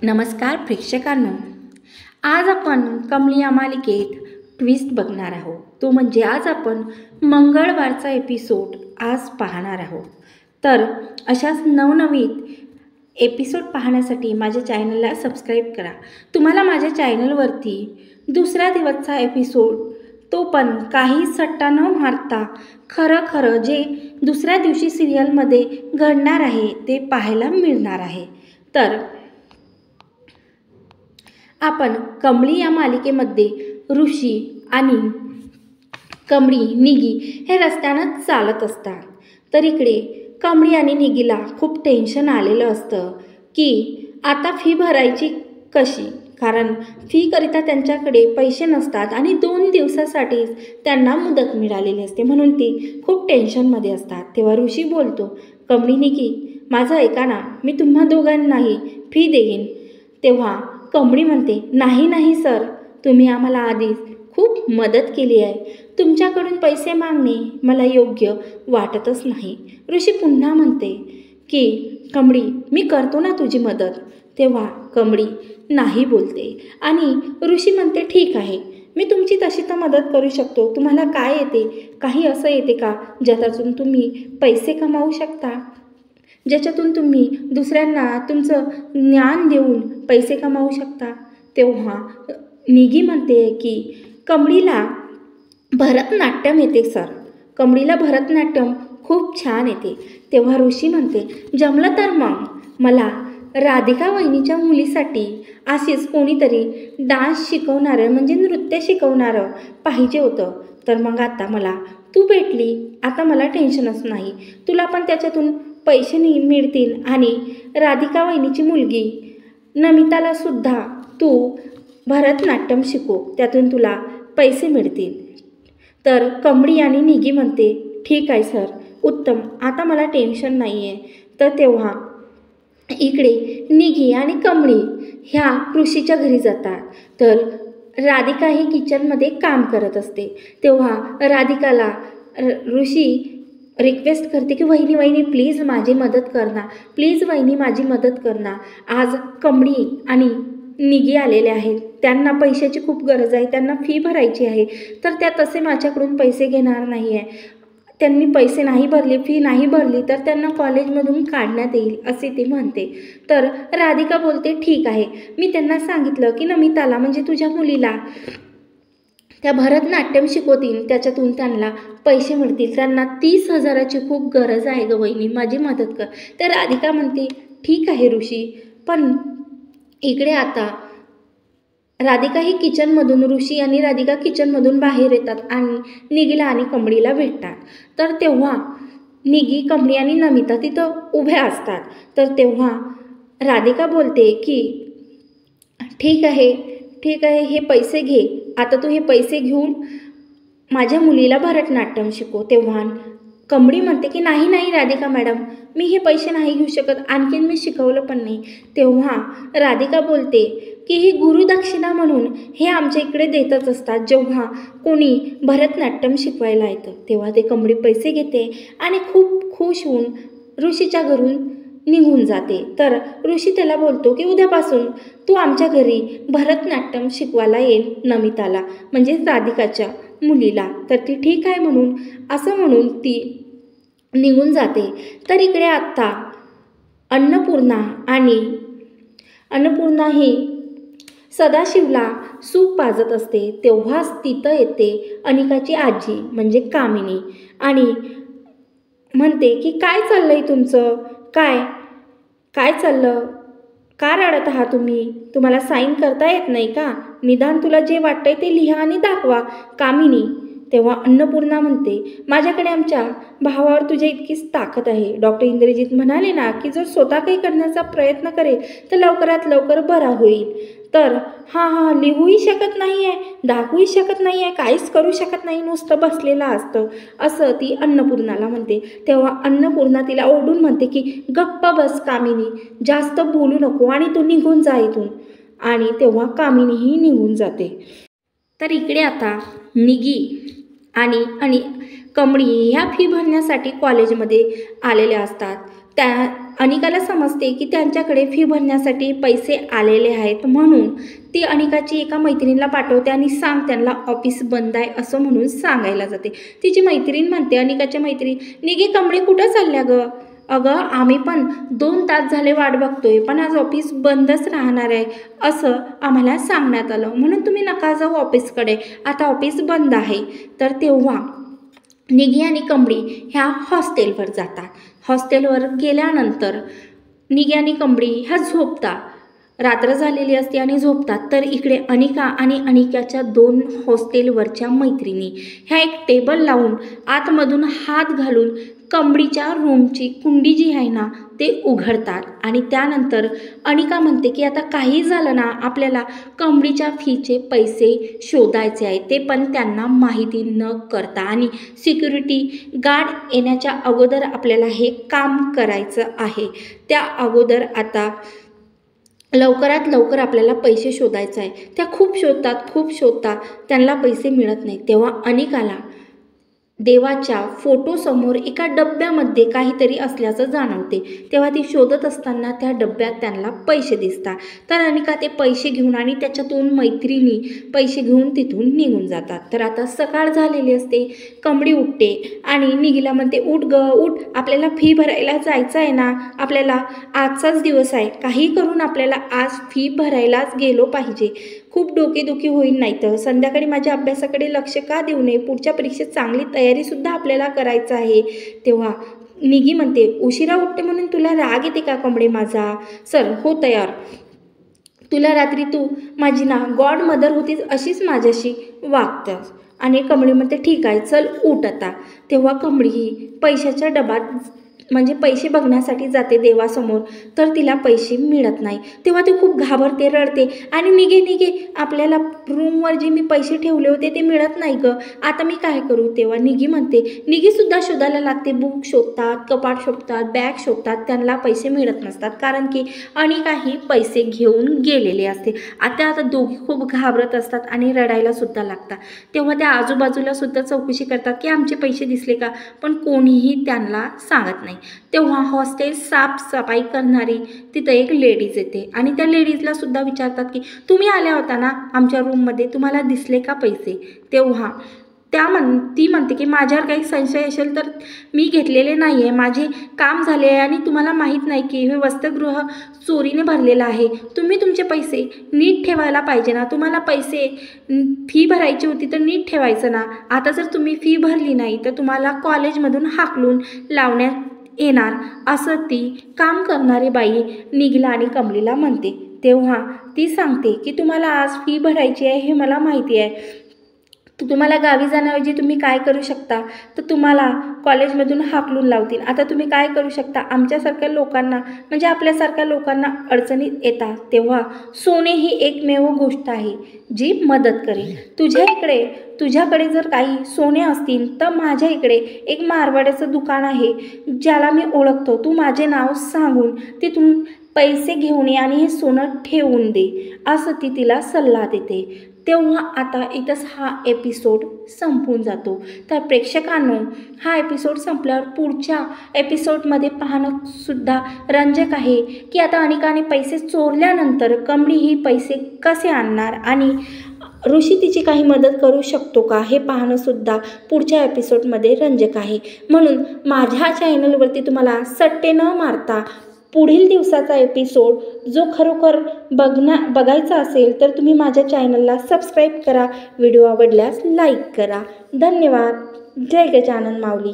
नमस्कार प्रेक्षकांनो, आज आपण कमली या मालिकेत ट्विस्ट बघणार आहोत. तो म्हणजे आज आपण मंगळवारचा एपिसोड आज पाहणार आहोत. तर अशाच नवनवीन एपिसोड पाहण्यासाठी माझ्या चॅनलला सबस्क्राईब करा. तुम्हाला माझ्या चॅनलवरती दुसऱ्या दिवसचा एपिसोड, तो पण काही सट्टा न मारता खरं जे दुसऱ्या दिवशी सिरियलमध्ये घडणार आहे ते पाहायला मिळणार आहे. तर आपण कमली या मालिकेमध्ये ऋषी आणि कमळी निगी हे रस्त्यानं चालत असतात. तर इकडे कमळी आणि निगीला खूप टेन्शन आलेलं असतं की आता फी भरायची कशी, कारण फीकरिता त्यांच्याकडे पैसे नसतात आणि 2 दिवसासाठीच त्यांना मुदत मिळालेली असते, म्हणून ती खूप टेन्शनमध्ये असतात. तेव्हा ऋषी बोलतो, कमळी निगी माझं ऐका ना, मी तुम्हा दोघांनाही फी देईन. तेव्हा कमळी म्हणते, नाही सर, तुम्ही आम्हाला आधीच खूप मदत केली आहे. तुमच्याकडून पैसे मागणे मला योग्य वाटतच नाही. ऋषी पुन्हा म्हणते की कमळी, मी करतो ना तुझी मदत. तेव्हा कमळी नाही बोलते आणि ऋषी म्हणते, ठीक आहे, मी तुमची तशी तर मदत करू शकतो. तुम्हाला काय येते? काही असं येते का ज्याच्यातून तुम्ही पैसे कमावू शकता, ज्याच्यातून तुम्ही दुसऱ्यांना तुमचं ज्ञान देऊन पैसे कमावू शकता? तेव्हा निगी म्हणते की कमळीला भरतनाट्यम येते सर, कमळीला भरतनाट्यम खूप छान येते. तेव्हा ऋषी म्हणते, जमलं तर मग मला राधिका वहिनीच्या मुलीसाठी असेच कोणीतरी डान्स शिकवणारं म्हणजे नृत्य शिकवणारं पाहिजे होतं. तर मग आता मला तू भेटली, आता मला टेन्शनच नाही. तुला पण त्याच्यातून पैसे मिळतील आणि राधिका वहिनीची मुलगी नमितालासुद्धा तू भरतनाट्यम शिकव, त्यातून तुला पैसे मिळतील. तर कमळी आणि निगी म्हणते, ठीक आहे सर, उत्तम, आता मला टेन्शन नाही आहे. तर तेव्हा इकडे निगी आणि कमळी ह्या ऋषीच्या घरी जातात. तर राधिका ही किचनमध्ये काम करत असते. तेव्हा राधिकाला ऋषी रिक्वेस्ट करते की वहिनी प्लीज माझी मदत कर ना, प्लीज वहिनी माझी मदत कर ना. आज कमळी आणि निगी आलेले आहेत, त्यांना पैशाची खूप गरज आहे, त्यांना फी भरायची आहे. तर त्या तसे माझ्याकडून पैसे घेणार नाही आहे. त्यांनी पैसे नाही भरले, फी नाही भरली तर त्यांना कॉलेजमधून काढण्यात येईल असे ते म्हणते. तर राधिका बोलते, ठीक आहे, मी त्यांना सांगितलं की नमिताला म्हणजे तुझ्या मुलीला त्या भरतनाट्यम शिकवतील, त्याच्यातून त्यांना पैसे मिळतील. त्यांना 30,000ची खूप गरज आहे ग वहिनी, माझी मदत कर. तर राधिका म्हणते, ठीक आहे ऋषी. पण इकडे आता राधिका ही किचनमधून, ऋषी आणि राधिका किचनमधून बाहेर येतात आणि निगीला आणि कमळीला भेटतात. तर तेव्हा निगी, कमळी आणि नमिता तिथं उभ्या असतात. तर तेव्हा राधिका बोलते की ठीक आहे, हे पैसे घे. आता तू हे पैसे घेऊन माझ्या मुलीला भरतनाट्यम शिकव. तेव्हा कमळी म्हणते की नाही राधिका मॅडम, मी हे पैसे नाही घेऊ शकत, आणखीन मी शिकवलं पण नाही. तेव्हा राधिका बोलते की ही गुरुदक्षिणा म्हणून हे आमच्या इकडे देतच असतात, जेव्हा कोणी भरतनाट्यम शिकवायला येतं तेव्हा ते कमळी पैसे घेते आणि खूप खुश होऊन ऋषीच्या घरून निघून जाते. तर ऋषी त्याला बोलतो की उद्यापासून तू आमच्या घरी भरतनाट्यम शिकवायला येईल नमिताला, म्हणजे राधिकाच्या मुलीला. तर ती ठीक आहे म्हणून असं म्हणून ती निघून जाते. तर इकडे आत्ता अन्नपूर्णा ही सदाशिवला सूप पाजत असते. तेव्हाच तिथं येते अनिकाची आजी म्हणजे कामिनी आणि म्हणते की काय चाललंय तुमचं, काय चाललं, का रडत आहात तुम्ही? तुम्हाला साईन करता येत नाही का? निदान तुला जे वाटतंय ते लिहा आणि दाखवा कामिनी. तेव्हा अन्नपूर्णा म्हणते, माझ्याकडे आमच्या भावावर तुझ्या इतकीच ताकद आहे. डॉक्टर इंद्रजित म्हणाले ना की जर स्वतः काही करण्याचा प्रयत्न करेल तर लवकरात लवकर बरा होईल. तर लिहूही शकत नाही आहे, दाखवूही शकत नाही आहे, काहीच करू शकत नाही, नुसतं बसलेला असतं, असं ती अन्नपूर्णाला म्हणते. तेव्हा अन्नपूर्णा तिला ओरडून म्हणते की गप्प बस कामिनी, जास्त बोलू नको आणि तू निघून जा इथून. आणि तेव्हा कामिनीही निघून जाते. तर इकडे आता निगी आणि कमळी ह्या फी भरण्यासाठी कॉलेजमध्ये आलेल्या असतात. त्या अनिकाला समजते की त्यांच्याकडे फी भरण्यासाठी पैसे आलेले आहेत, म्हणून ती अनिकाची एका मैत्रिणीला पाठवते आणि त्यांना ऑफिस बंद आहे असं म्हणून सांगायला जाते. तिची मैत्रीण म्हणते, अनिकाच्या मैत्रीण, निघे कमळे कुठं चालल्या गं? अगं आम्ही पण 2 तास झाले वाट बघतोय, पण आज ऑफिस बंदच राहणार आहे असं आम्हाला सांगण्यात आलं, म्हणून तुम्ही नका जाऊ ऑफिसकडे, आता ऑफिस बंद आहे. तर तेव्हा निघी आणि कमळी ह्या हॉस्टेलवर जातात. हॉस्टेलवर गेल्यानंतर निघी आणि कमळी ह्या झोपतात. रात्र झालेली असते आणि झोपतात. तर इकडे अनिका आणि अनिकाच्या 2 हॉस्टेलवरच्या मैत्रिणी ह्या एक टेबल लावून आतमधून हात घालून कमळीच्या रूमची कुंडी जी आहे ना ते उघडतात. आणि त्यानंतर अनिका म्हणते की आता काही झालं ना, आपल्याला कमळीच्या फीचे पैसे शोधायचे आहे, ते पण त्यांना माहिती न करता, आणि सिक्युरिटी गार्ड येण्याच्या अगोदर आपल्याला हे काम करायचं आहे. त्या अगोदर आता लवकरात लवकर आपल्याला पैसे शोधायचे आहे. त्या खूप शोधतात, त्यांना पैसे मिळत नाही. तेव्हा अनिकाला देवाच्या फोटोसमोर एका डब्यामध्ये काहीतरी असल्याचं जाणवते. तेव्हा ती शोधत असताना त्या डब्यात त्यांना पैसे दिसतात. तर अनिका ते पैसे घेऊन आणि त्याच्या 2 मैत्रिणी पैसे घेऊन तिथून निघून जातात. तर आता सकाळ झालेली असते. कमळी उठते आणि निघीला म्हणते, उठ ग उठ, आपल्याला फी भरायला जायचं आहे ना, आपल्याला आजचाच दिवस आहे, काही करून आपल्याला आज फी भरायलाच गेलो पाहिजे. खूप डोकेदुखी होईल, नाही तर संध्याकाळी माझ्या अभ्यासाकडे लक्ष का देऊ नये, पुढच्या परीक्षेत चांगली तयारीसुद्धा आपल्याला करायचं आहे. तेव्हा निघी म्हणते, उशिरा उठते म्हणून तुला राग येते का कमळे माझा? सर हो तयार, तुला रात्री तू माझी ना गॉड मदर होतीस अशीच माझ्याशी वागतेस. आणि कमळी म्हणते, ठीक आहे चल उठ आता. तेव्हा कमळी ही पैशाच्या डबात म्हणजे पैसे बघण्यासाठी जाते देवासमोर, तर तिला पैसे मिळत नाही. तेव्हा ती खूप घाबरते, रडते आणि निघे आपल्याला रूमवर जे मी पैसे ठेवले होते ते मिळत नाही गं, आता मी काय करू? तेव्हा निघी म्हणते, निघीसुद्धा शोधायला लागते. बुक शोधतात, कपाट शोधतात, बॅग शोधतात, त्यांना पैसे मिळत नसतात, कारण की अनिकाही पैसे घेऊन गेलेले असते. आता दोघी खूप घाबरत असतात आणि रडायला सुद्धा लागतात. तेव्हा त्या आजूबाजूला सुद्धा चौकशी करतात की आमचे पैसे दिसले का, पण कोणीही त्यांना सांगत नाही. तेव्हा हॉस्टेल साफसफाई करणारी तिथं एक लेडीज येते आणि त्या लेडीजला सुद्धा विचारतात की तुम्ही आल्या होता ना आमच्या रूममध्ये, तुम्हाला दिसले का पैसे? तेव्हा ती म्हणते की माझ्यावर काही संशय असेल तर मी घेतलेले नाही आहे, माझे काम झाले आहे आणि तुम्हाला माहीत नाही की हे वसतिगृह चोरीने भरलेलं आहे, तुम्ही तुमचे पैसे नीट ठेवायला पाहिजे ना, तुम्हाला पैसे फी भरायची होती तर नीट ठेवायचं ना, आता जर तुम्ही फी भरली नाही तर तुम्हाला कॉलेजमधून हाकलून लावण्यात येणार, असं ती काम करणारी बाई निघीला आणि कमळीला म्हणते. तेव्हा ती सांगते की तुम्हाला आज फी भरायची आहे हे मला माहिती आहे, तुम्हाला गावी जाण्याऐवजी तुम्ही काय करू शकता, तर तुम्हाला कॉलेजमधून हाकलून लावतील. आता तुम्ही काय करू शकता, आमच्यासारख्या लोकांना म्हणजे आपल्यासारख्या लोकांना अडचणीत येतात तेव्हा सोने ही एकमेव गोष्ट आहे जी मदत करेल. तुझ्याकडे जर काही सोने असतील तर माझ्या इकडे एक मारवाड्याचं दुकान आहे ज्याला मी ओळखतो, तू माझे नाव सांगून तिथून पैसे घेऊन ये आणि हे सोनं ठेवून दे, असं ती तिला सल्ला देते. तेव्हा आता इथंच हा एपिसोड संपून जातो. तर प्रेक्षकांनो, हा एपिसोड संपल्यावर पुढच्या एपिसोडमध्ये पाहणं सुद्धा रंजक आहे की आता अनिकाने पैसे चोरल्यानंतर कमळी ही पैसे कसे आणणार आणि ऋषी तिची काही मदत करू शकतो का, हे पाहणं सुद्धा पुढच्या एपिसोडमध्ये रंजक आहे. म्हणून माझ्या चॅनलवरती तुम्हाला सट्टे न मारता पुढील दिवसाचा एपिसोड जो खरोखर बघायचा असेल तर तुम्ही माझ्या चॅनलला सबस्क्राईब करा, व्हिडिओ आवडल्यास लाईक करा. धन्यवाद. जय गजानन माऊली.